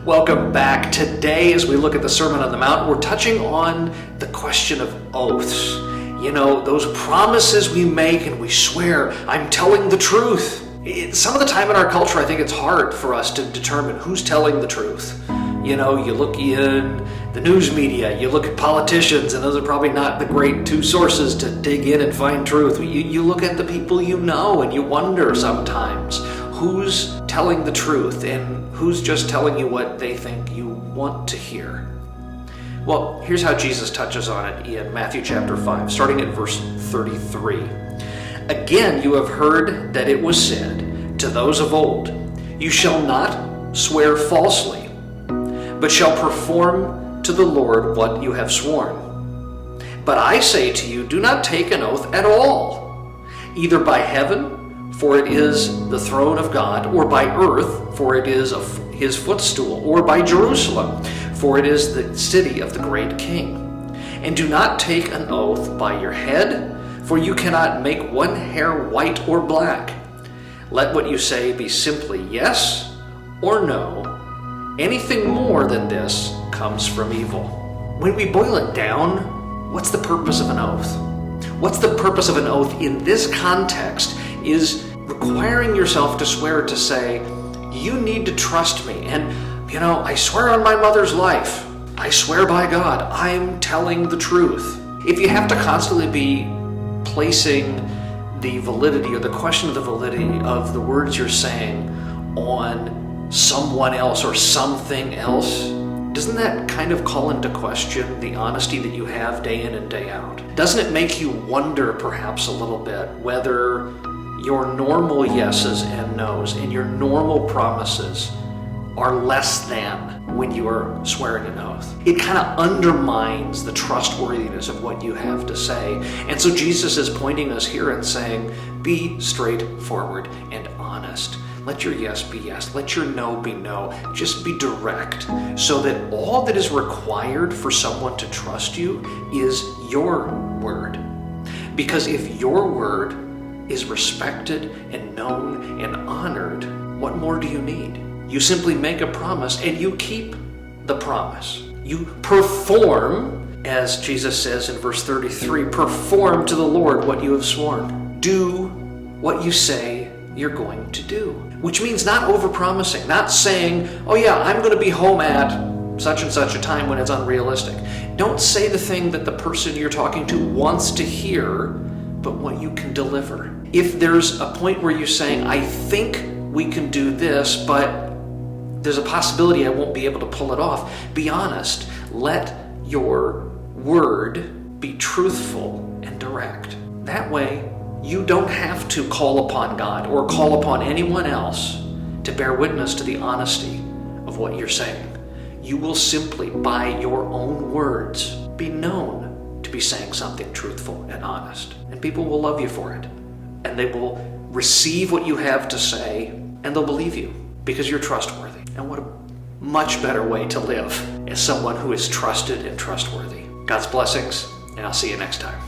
Welcome back. Today, as we look at the Sermon on the Mount, we're touching on the question of oaths. You know, those promises we make and we swear, I'm telling the truth. Some of the time in our culture, I think it's hard for us to determine who's telling the truth. You know, you look in the news media, you look at politicians, and those are probably not the great two sources to dig in and find truth. You look at the people you know, and you wonder sometimes who's telling the truth and who's just telling you what they think you want to hear. Well, here's how Jesus touches on it in Matthew chapter 5, starting at verse 33. Again, you have heard that it was said to those of old, you shall not swear falsely, but shall perform to the Lord what you have sworn. But I say to you, do not take an oath at all, either by heaven, for it is the throne of God, or by earth, for it is his footstool, or by Jerusalem, for it is the city of the great King. And do not take an oath by your head, for you cannot make one hair white or black. Let what you say be simply yes or no. Anything more than this comes from evil. When we boil it down, what's the purpose of an oath? What's the purpose of an oath in this context is requiring yourself to swear to say, you need to trust me. And, you know, I swear on my mother's life. I swear by God, I'm telling the truth. If you have to constantly be placing the validity or the question of the validity of the words you're saying on someone else or something else, doesn't that kind of call into question the honesty that you have day in and day out? Doesn't it make you wonder perhaps a little bit whether your normal yeses and nos and your normal promises are less than when you are swearing an oath? It kind of undermines the trustworthiness of what you have to say. And so Jesus is pointing us here and saying, be straightforward and honest. Let your yes be yes. Let your no be no. Just be direct, so that all that is required for someone to trust you is your word. Because if your word is respected and known and honored, what more do you need? You simply make a promise and you keep the promise. You perform, as Jesus says in verse 33, perform to the Lord what you have sworn. Do what you say you're going to do. Which means not overpromising, not saying, oh yeah, I'm going to be home at such and such a time when it's unrealistic. Don't say the thing that the person you're talking to wants to hear, but what you can deliver. If there's a point where you're saying, I think we can do this, but there's a possibility I won't be able to pull it off, be honest. Let your word be truthful and direct. That way, you don't have to call upon God or call upon anyone else to bear witness to the honesty of what you're saying. You will simply, by your own words, be known to be saying something truthful and honest. And people will love you for it. And they will receive what you have to say, and they'll believe you because you're trustworthy. And what a much better way to live as someone who is trusted and trustworthy. God's blessings, and I'll see you next time.